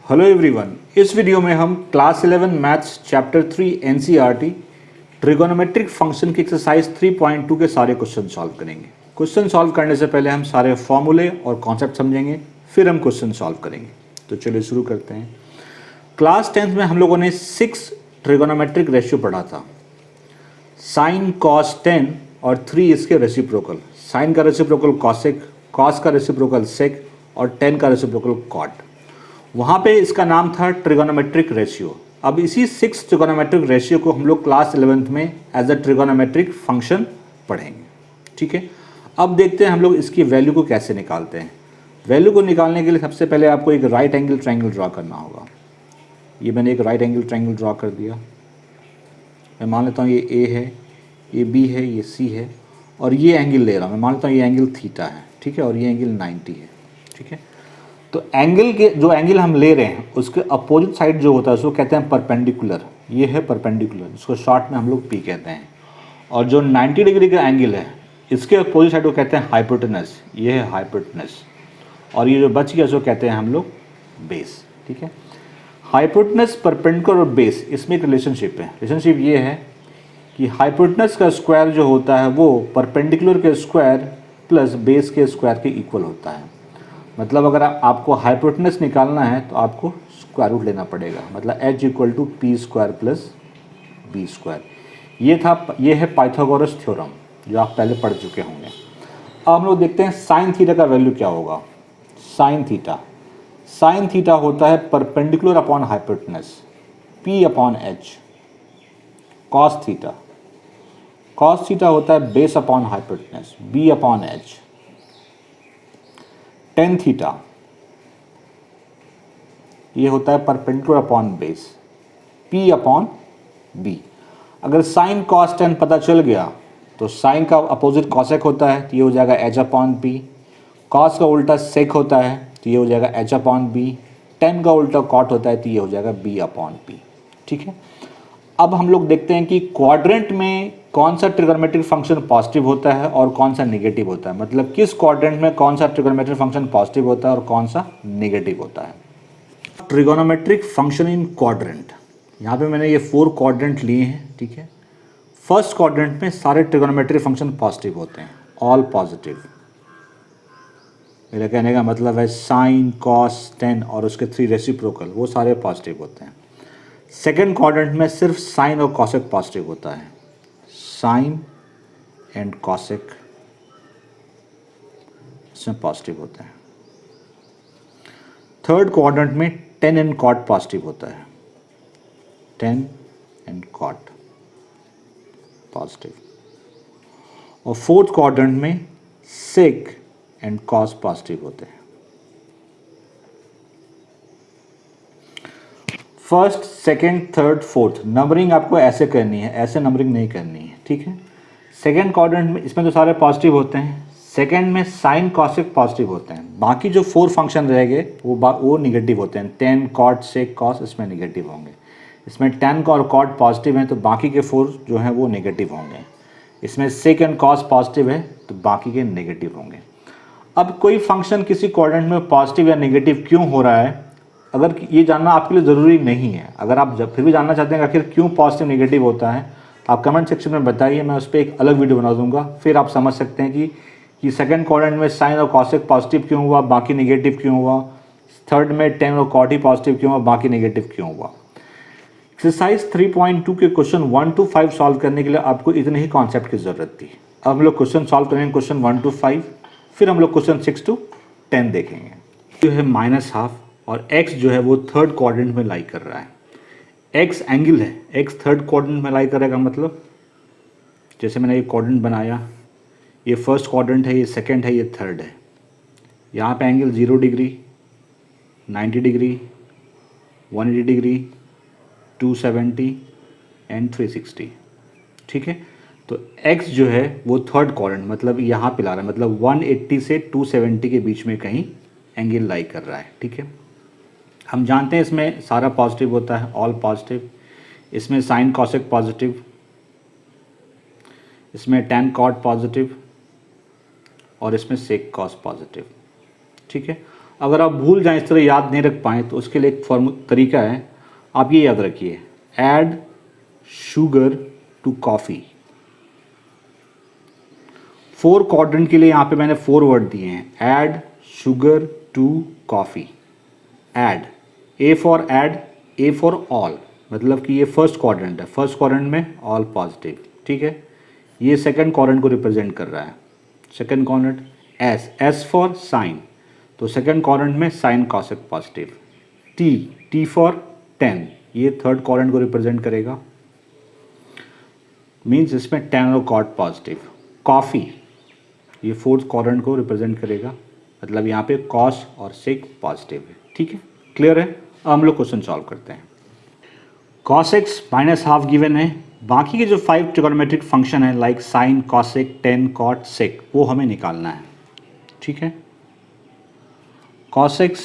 Hello everyone, इस video में हम class 11 maths chapter 3 NCERT trigonometric function की एक्सरसाइज 3.2 के सारे क्वेश्चन सॉल्व करेंगे। क्वेश्चन सॉल्व करने से पहले हम सारे फॉर्मूले और कॉन्सेप्ट समझेंगे, फिर हम क्वेश्चन सॉल्व करेंगे। तो चलिए शुरू करते हैं। क्लास 10th में हम लोगों ने 6 ट्रिगोनोमेट्रिक रेशियो पढ़ा था। साइन कॉस 10 और 3 इसके रेसिप्रोकल। साइन का रेसिप्रोकल कॉसेक, कॉस का रेसिप्रोकल सेक और 10 का रेसिप्रोकल कॉट। वहाँ पे इसका नाम था ट्रिगोनोमेट्रिक रेशियो। अब इसी 6 ट्रिगोनोमेट्रिक रेशियो को हम लोग क्लास 11th में एज अ ट्रिगोनोमेट्रिक फंक्शन पढ़ेंगे। ठीक है, अब देखते हैं हम लोग इसकी वैल्यू को कैसे निकालते हैं। वैल्यू को निकालने के लिए सबसे पहले आपको एक राइट एंगल ट्रायंगल ड्रा करना होगा। ये मैंने एक राइट एंगल ट्रायंगल ड्रा कर दिया। मैं मान लेता हूँ ये ए है, ये बी है, ये सी है और ये एंगल ले रहा हूँ। मैं मान लेता हूँ ये एंगल थीटा है, ठीक है, और ये एंगल 90 है। ठीक है, तो एंगल के जो एंगल हम ले रहे हैं उसके अपोजिट साइड जो होता है उसको कहते हैं परपेंडिकुलर। ये है परपेंडिकुलर, इसको शॉर्ट में हम लोग पी कहते हैं। और जो 90 डिग्री का एंगल है इसके अपोजिट साइड को कहते हैं हाइपोटेनस। ये है हाइपोटेनस और ये जो बच गया उसको कहते हैं हम लोग बेस। ठीक है, हाइपोटेनस, परपेंडिकुलर और बेस, इसमें एक रिलेशनशिप है। रिलेशनशिप ये है कि हाइपोटेनस का स्क्वायर जो होता है वो परपेंडिकुलर के स्क्वायर प्लस बेस के स्क्वायर के इक्वल होता है। मतलब अगर आपको हाइपोटेनस निकालना है तो आपको स्क्वायर रूट लेना पड़ेगा। मतलब h = p² plus B square. ये है पाइथागोरस थ्योरम जो आप पहले पढ़ चुके होंगे। अब हम लोग देखते हैं साइन थीटा का वैल्यू क्या होगा। साइन थीटा होता है perpendicular upon hypotenuse p/h। Cos theta होता है base upon hypotenuse b/h। Tan theta ये होता है परपेंडिकुलर अपॉन बेस p/b। अगर साइन कॉस 10 पता चल गया तो साइन का अपोजिट कॉसेक होता है तो ये हो जाएगा h/p। कॉस का उल्टा सेक होता है तो ये हो जाएगा h/b। 10 का उल्टा कॉट होता है तो ये हो जाएगा b/p। ठीक है, अब हम लोग देखते हैं कि क्वाड्रेंट में कौन सा ट्रिगोनोमेट्रिक फंक्शन पॉजिटिव होता है और कौन सा नेगेटिव होता है। मतलब किस क्वाड्रेंट में कौन सा ट्रिगोनोमेट्रिक फंक्शन पॉजिटिव होता है और कौन सा नेगेटिव होता है। ट्रिगोनोमेट्रिक फंक्शन इन क्वाड्रेंट, यहाँ पे मैंने ये 4 क्वाड्रेंट लिए हैं। ठीक है, फर्स्ट क्वाड्रेंट में सारे ट्रिगोनोमेट्रिक फंक्शन पॉजिटिव होते हैं, ऑल पॉजिटिव। मेरा कहने का मतलब है साइन कॉस 10 और उसके 3 रेसिप्रोकल वो सारे पॉजिटिव होते हैं। सेकेंड क्वाड्रेंट में सिर्फ साइन और कॉसेक पॉजिटिव होता है, साइन एंड कॉसेक इसमें पॉजिटिव होता है। थर्ड क्वाड्रेंट में 10 एंड कॉट पॉजिटिव होता है, 10 एंड कॉट पॉजिटिव। और फोर्थ क्वाड्रेंट में सेक एंड कॉस पॉजिटिव होते हैं। First, second, third, fourth numbering आपको ऐसे करनी है, ऐसे नंबरिंग नहीं करनी है। ठीक है, सेकेंड क्वाड्रेंट में इसमें तो सारे पॉजिटिव होते हैं। सेकेंड में साइन कॉसेक पॉजिटिव होते हैं। बाकी जो 4 फंक्शन रह गए वो निगेटिव होते हैं। 10 कॉट सेक कॉस इसमें निगेटिव होंगे। इसमें 10 और कॉट पॉजिटिव हैं तो बाकी के 4 जो हैं वो नेगेटिव होंगे। इसमें सेक एंड कॉस पॉजिटिव है तो बाकी के नेगेटिव होंगे। अब कोई फंक्शन किसी क्वाड्रेंट में पॉजिटिव या नेगेटिव क्यों हो रहा है, अगर ये जानना आपके लिए ज़रूरी नहीं है। अगर आप जब फिर भी जानना चाहते हैं आखिर क्यों पॉजिटिव नेगेटिव होता है, आप कमेंट सेक्शन में बताइए, मैं उस पर एक अलग वीडियो बना दूंगा। फिर आप समझ सकते हैं कि सेकंड क्वाड्रेंट में साइन और कॉसेक पॉजिटिव क्यों हुआ, बाकी नेगेटिव क्यों हुआ। थर्ड में 10 और कॉट ही पॉजिटिव क्यों हुआ, बाकी नेगेटिव क्यों हुआ। एक्सरसाइज 3.2 के क्वेश्चन 1 to 5 सॉल्व करने के लिए आपको इतने ही कॉन्सेप्ट की ज़रूरत थी। अब हम लोग क्वेश्चन सॉल्व करेंगे, क्वेश्चन 1 to 5, फिर हम लोग क्वेश्चन 6 to 10 देखेंगे। जो है -½ और x जो है वो थर्ड क्वाड्रेंट में लाई कर रहा है। x एंगल है, x थर्ड क्वाड्रेंट में लाई करेगा। मतलब जैसे मैंने ये क्वाड्रेंट बनाया, ये फर्स्ट क्वाड्रेंट है, ये सेकंड है, ये थर्ड है। यहाँ पे angle 0 degree, 90 degree, 180 degree, 270 and 360। ठीक है, तो x जो है वो थर्ड क्वाड्रेंट मतलब यहाँ पे ला रहा है, मतलब 180 से 270 के बीच में कहीं एंगल लाई कर रहा है। ठीक है, हम जानते हैं इसमें सारा पॉजिटिव होता है, ऑल पॉजिटिव। इसमें साइन कॉसेक पॉजिटिव, इसमें tan कॉट पॉजिटिव और इसमें सेक कॉस पॉजिटिव। ठीक है, अगर आप भूल जाएं, इस तरह याद नहीं रख पाएँ, तो उसके लिए एक तरीका है, आप ये याद रखिए, add sugar to coffee. 4 quadrant के लिए यहाँ पे मैंने 4 वर्ड दिए हैं, add sugar to coffee. Add, A for add, A for all, मतलब कि ये फर्स्ट क्वाड्रेंट है, फर्स्ट क्वाड्रेंट में ऑल पॉजिटिव, ठीक है। ये सेकंड क्वाड्रेंट को रिप्रेजेंट कर रहा है, second quadrant. S, S for sine, तो सेकंड क्वाड्रेंट में sine cosec positive. T, T for 10, ये थर्ड क्वाड्रेंट को रिप्रेजेंट करेगा, मीन्स इसमें 10 और कॉट पॉजिटिव। कॉफ़ी, ये फोर्थ क्वाड्रेंट को रिप्रेजेंट करेगा, मतलब यहाँ पे कॉस और सेक पॉजिटिव है, ठीक है, क्लियर है। अब हम लोग क्वेश्चन सॉल्व करते हैं। cos x minus half given है, बाकी के जो 5 ट्रिगोनोमेट्रिक फंक्शन है like sine, cosec, tan, cot, sec, वो हमें निकालना है, ठीक है। cos x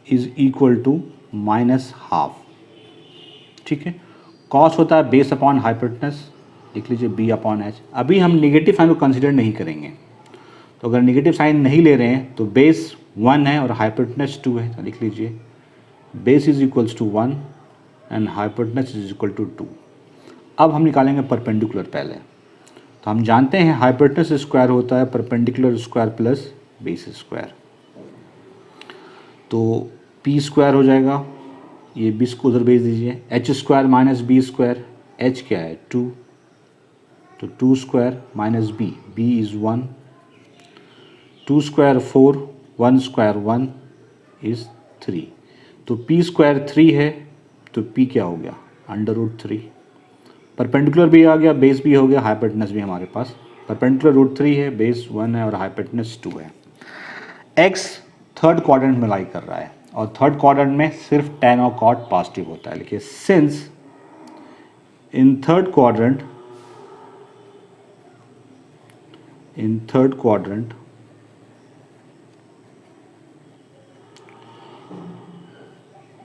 is equal to minus half, ठीक है। cos होता है बेस अपॉन हाइपोटेनस, लिख लीजिए b अपॉन h। अभी हम निगेटिव साइन को कंसिडर नहीं करेंगे, तो अगर निगेटिव साइन नहीं ले रहे हैं तो बेस 1 है और हाइपोटेनस 2 है, तो लिख लीजिए base is equals to 1 and hypotenuse is equal to 2। अब हम निकालेंगे परपेंडिकुलर पहले, तो हम जानते हैं हाइपोटेनस स्क्वायर होता है perpendicular square plus base square, तो p स्क्वायर हो जाएगा, ये b को उधर भेज दीजिए, h square minus b square, h क्या है 2, तो 2 square minus b, b is 1, 2 square 4, 1 square 1 is 3, तो p स्क्वायर 3 है, तो p क्या हो गया √3। परपेंडिकुलर भी आ गया, बेस भी हो गया, हाइपोटेनस भी हमारे पास, परपेंडिकुलर √3 है, बेस 1 है और हाइपोटेनस 2 है। x थर्ड क्वाड्रेंट में लाई कर रहा है और थर्ड क्वाड्रेंट में सिर्फ tan और cot पॉजिटिव होता है, लिखिए since in third quadrant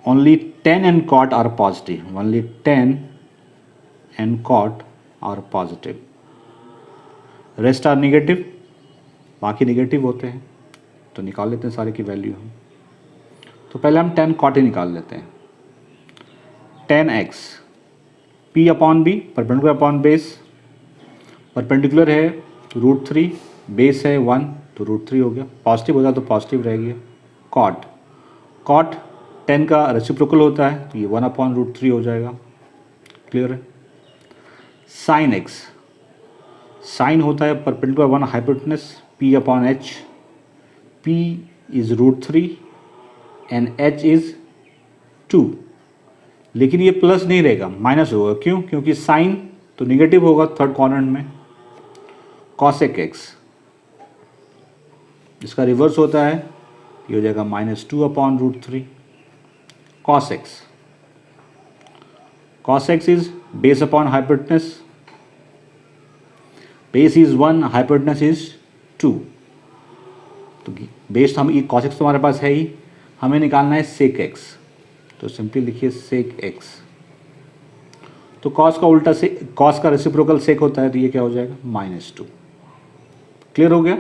only tan and cot are positive, only tan and cot are positive, rest are negative, बाकी नेगेटिव होते हैं, तो निकाल लेते हैं सारे की वैल्यू हम। तो पहले हम tan cot ही निकाल लेते हैं, tan x p upon b, perpendicular upon base, perpendicular है √3, बेस है 1, तो √3 हो गया, पॉजिटिव होगा तो पॉजिटिव रह गया। cot 10 का रेसिप्रोकल होता है, तो ये 1 अपॉन √3 हो जाएगा, क्लियर है। साइन x, साइन होता है perpendicular 1 hypotenuse, p upon h, p is √3 and h is 2, लेकिन ये प्लस नहीं रहेगा, माइनस होगा, क्यों, क्योंकि साइन तो निगेटिव होगा थर्ड क्वाड्रेंट में। कॉसेक x, इसका रिवर्स होता है, ये हो जाएगा -2 upon √3। cos x is base upon hypotenuse, base is 1, hypotenuse is 2, तो बेस हम ये cos x तो हमारे पास है ही, हमें निकालना है sec x, तो सिंपली लिखिए sec x, तो cos का उल्टा से cos का रेसिप्रोकल sec होता है, तो ये क्या हो जाएगा -2, क्लियर हो गया।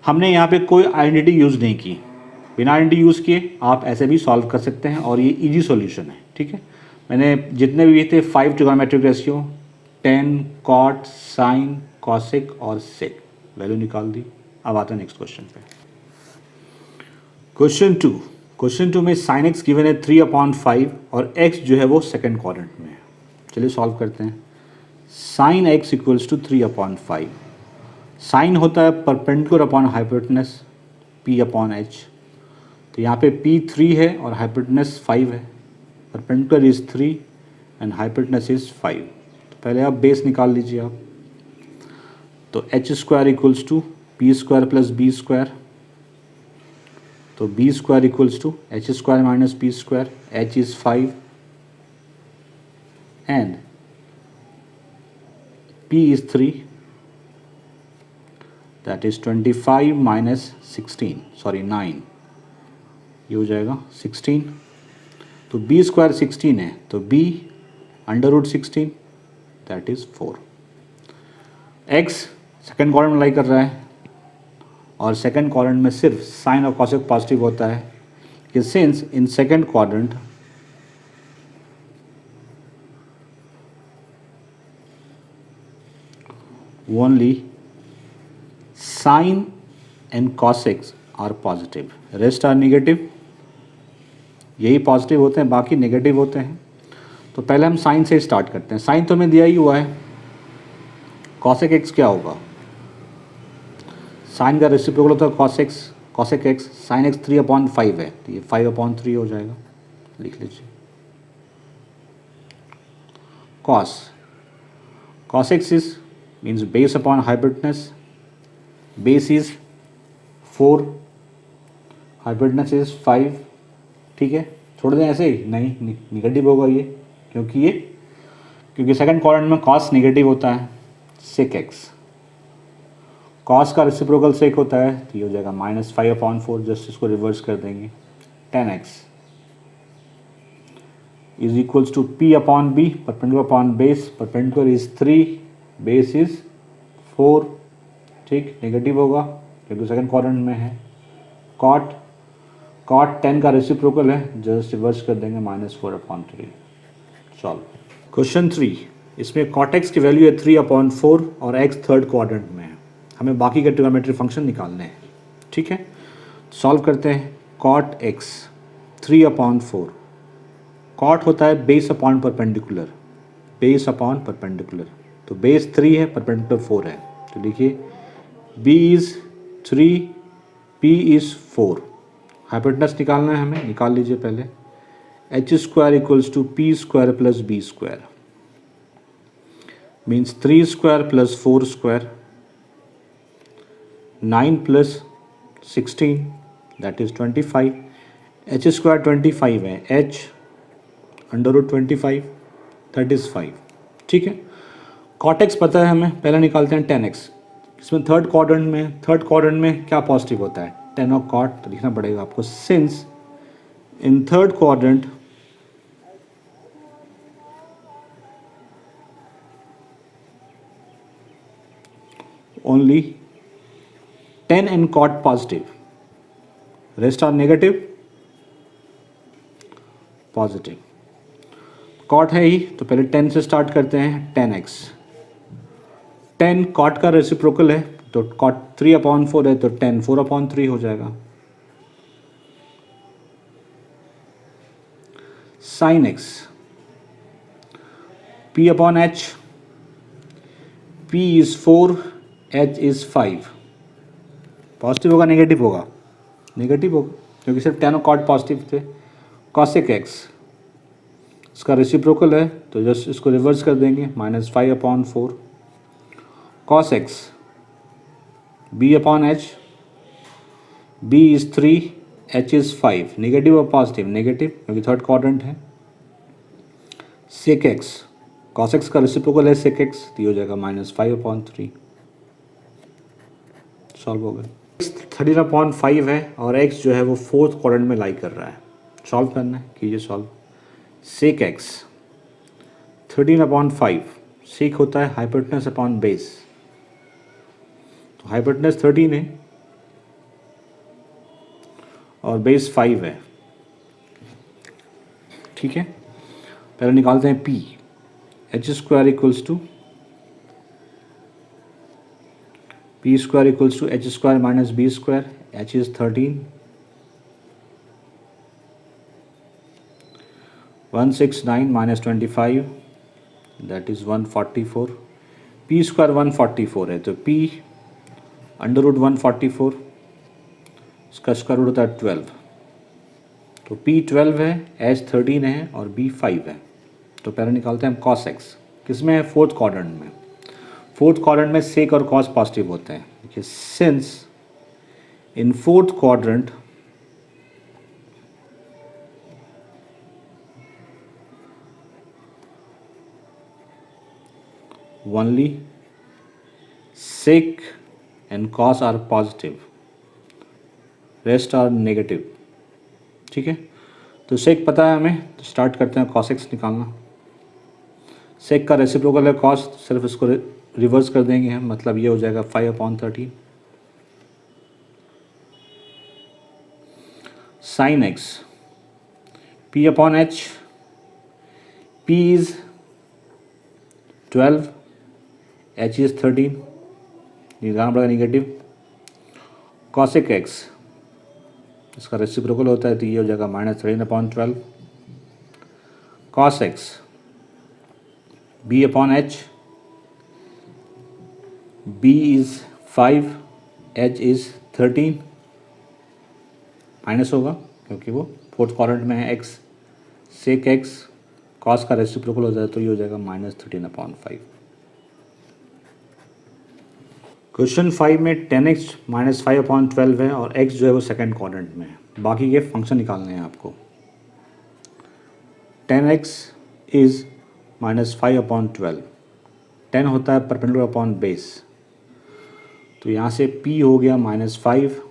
हमने यहाँ पे कोई आइडेंटिटी यूज़ नहीं की, बिना आइडेंटिटी यूज़ किए आप ऐसे भी सॉल्व कर सकते हैं और ये इजी सॉल्यूशन है, ठीक है। मैंने जितने भी थे 5 trigonometric ratio, tan, cot, sin, cosec और sec, वैल्यू निकाल दी। अब आते हैं नेक्स्ट क्वेश्चन पे। क्वेश्चन 2 में sin x गिवन है 3/5 और x जो है वो सेकंड क्वाड्रेंट में है। चलिए सॉल्व करते हैं। sin x equals to 3/5, sine होता है perpendicular upon hypotenuse p upon h, तो यहाँ पे p 3 है और हाइपोटेनस 5 है, perpendicular is 3 and hypotenuse is 5, तो पहले आप बेस निकाल लीजिए आप, तो h square equals to p square plus b square, तो b square equals to h square minus p square, h is 5 and p is 3, that is 25 minus 16, sorry 9, ये हो जाएगा 16, तो b स्क्वायर 16 है, तो b √16, that is 4। x second quadrant में लाई कर रहा है और सेकंड क्वाड्रेंट में सिर्फ साइन और कॉसेक पॉजिटिव होता है कि since in second quadrant only sine and cosecs are positive, rest are negative. यही पॉजिटिव होते हैं, बाकी नेगेटिव होते हैं। तो पहले हम साइन से स्टार्ट करते हैं। साइन तो हमें दिया ही हुआ है, कॉसेक एक्स क्या होगा, साइन का रेसिप्रोकल होता है कॉसेक एक्स, साइन एक्स 3/5 है तो ये 5/3 हो जाएगा, लिख लीजिए। Cos x is means base upon hypotenuse, base is 4, hypotenuse is 5, ठीक है। छोड़ दें ऐसे ही, नहीं निगेटिव होगा ये, क्योंकि सेकंड क्वाड्रेंट में कॉस नेगेटिव होता है, सेक एक्स, कॉस का रेसिप्रोकल सेक होता है तो ये हो जाएगा -5/4, जस्ट इसको रिवर्स कर देंगे, tan x is equals to p upon b, perpendicular upon base, perpendicular is 3, base is 4, ठीक, नेगेटिव होगा क्योंकि सेकंड क्वाड्रेंट में है। cot 10 का रेसिप्रोकल है, जस्ट रिवर्स कर देंगे, -4/3। सॉल्व। क्वेश्चन 3, इसमें cot x की वैल्यू है 3/4 और x थर्ड क्वाड्रेंट में है। हमें बाकी के ट्रिग्नोमेट्री फंक्शन निकालने हैं, ठीक है। सॉल्व करते हैं। cot x 3/4, cot होता है base upon perpendicular, base upon perpendicular, तो बेस 3 है, परपेंडिकुलर 4 है, तो देखिए b is 3, p is 4। Hypotenuse निकालना है हमें, निकाल लीजिए पहले। h² equals to p² plus b² means 3² plus 4², 9 plus 16 that is 25, h² 25 है, h √25 दैट इज़ 5, ठीक है। cot x पता है हमें, पहले निकालते हैं tan x। इसमें थर्ड क्वाड्रेंट में क्या पॉजिटिव होता है, tan और cot, तो लिखना पड़ेगा आपको, since in third quadrant only tan and cot पॉजिटिव, rest are negative, positive. cot है ही तो पहले 10 से स्टार्ट करते हैं, tan x, 10 cot का रेसिप्रोकल है तो cot 3/4 है तो tan 4/3 हो जाएगा। sin x p/h, p is 4, h is 5, positive होगा नेगेटिव होगा, नेगेटिव होगा क्योंकि सिर्फ tan और cot पॉजिटिव थे। cosec x इसका रेसिप्रोकल है तो जस्ट इसको रिवर्स कर देंगे, -5/4, cos x b/h, b is 3, h is 5, negative और पॉजिटिव, नेगेटिव क्योंकि थर्ड क्वाड्रेंट है। sec x, cos x का रेसिप्रोकल है sec x, तो ये हो जाएगा -5/3। सॉल्व हो गया। 13/5 है और x जो है वो फोर्थ क्वाड्रेंट में लाई कर रहा है, सॉल्व करना है, कीजिए सॉल्व। sec x 13/5, sec होता है हाइपोटेनस अपॉन बेस, तो हाइपोटेनस 13 है और बेस 5 है, ठीक है। पहले निकालते हैं p, h² equals to p² equals to h² minus b², h is 13, 169 minus 25 that is 144, p² 144 है तो p √144, इसका स्क्वायर रूट होता है 12, तो p 12 है, h 13 है और b 5 है। तो पहले निकालते हैं हम cos x, किसमें है, फोर्थ क्वाड्रेंट में। फोर्थ क्वाड्रेंट में sec और cos पॉजिटिव होते हैं, देखिए since in fourth quadrant only sec and cos are positive, rest are negative, ठीक है। तो sec पता है हमें, तो स्टार्ट करते हैं cos x निकालना। sec का रेसिप्रोकल है cos, सिर्फ इसको रिवर्स कर देंगे हम, मतलब ये हो जाएगा 5/13, sine X P upon H, P is 12, H is 13, निकालना पड़ेगा निगेटिव। कॉसेक एक्स, इसका रेसिप्रोकल होता है तो ये हो जाएगा -13/12। Cos X B upon H, B is 5, H is 13, minus होगा क्योंकि वो फोर्थ क्वाड्रेंट में है एक्स। सेक एक्स, कॉस का रेसिप्रोकल हो जाए तो ये हो जाएगा -13/5। क्वेश्चन 5 में 10x -5/12 है और x जो है वो सेकंड क्वाड्रेंट में है। बाकी के फंक्शन निकालने हैं आपको। 10x इज़ -5/12, 10 होता है परपेंडिकुलर अपॉन बेस, तो यहाँ से p हो गया -5,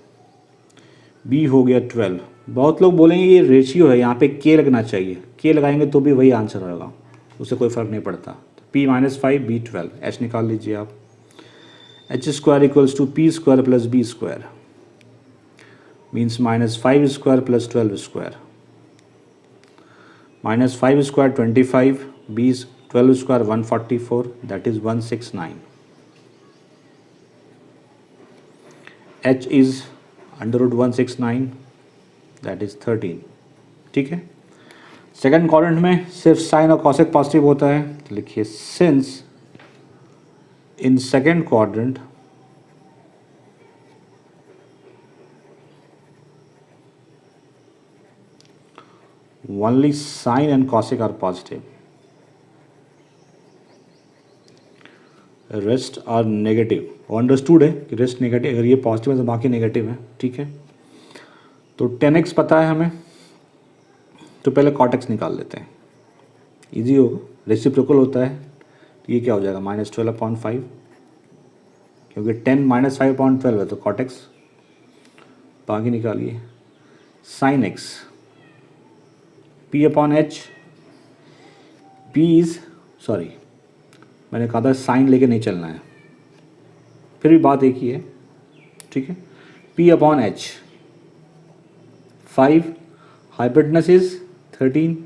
b हो गया 12। बहुत लोग बोलेंगे ये रेशियो है, यहाँ पे k लगना चाहिए, k लगाएंगे तो भी वही आंसर होगा, उससे कोई फ़र्क नहीं पड़ता। तो p -5 b 12, h निकाल लीजिए आप। H square equals to P square plus B square, means -5 square plus 12 square. -5 square 25, B 12 square 144, that is 169। H is √169, that is 13। ठीक है, सेकंड क्वाड्रेंट में सिर्फ साइन और कॉसेक पॉजिटिव होता है, तो लिखिए since in second quadrant only sine and cosec are positive, rest are negative। Understood है कि रेस्ट नेगेटिव, अगर ये पॉजिटिव है तो बाकी नेगेटिव है। ठीक है, तो 10x पता है हमें, तो पहले cot x निकाल लेते हैं, इजी होगा, रेसिप्रोकल होता है तो ये क्या हो जाएगा -12/5, क्योंकि 10 -5/12 है तो cot x। बाकी निकालिए, sin x p upon H, p is sorry मैंने कहा था साइन लेके नहीं चलना है, फिर भी बात एक ही है। ठीक है, p upon H 5, hypotenuse is 13,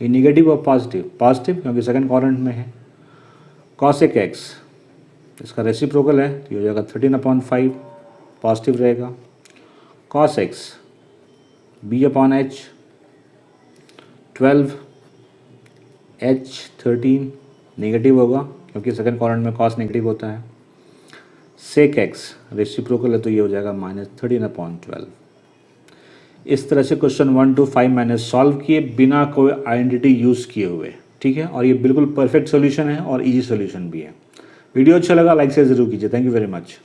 ये निगेटिव और पॉजिटिव, पॉजिटिव क्योंकि सेकंड क्वाड्रेंट में है। कॉसेक एक्स, इसका रेसिप्रोकल है तो ये हो जाएगा 13/5, पॉजिटिव रहेगा। Cos x b upon H 12, H 13, negative होगा क्योंकि सेकंड क्वाड्रेंट में कॉस नेगेटिव होता है। सेक एक्स रेसिप्रोकल है तो ये हो जाएगा -13/12। इस तरह से क्वेश्चन 1 to 5 मैंने सॉल्व किए बिना कोई आइडेंटिटी यूज़ किए हुए। ठीक है, और ये बिल्कुल परफेक्ट सोल्यूशन है और इजी सोल्यूशन भी है। वीडियो अच्छा लगा लाइक से ज़रूर कीजिए। Thank you very much.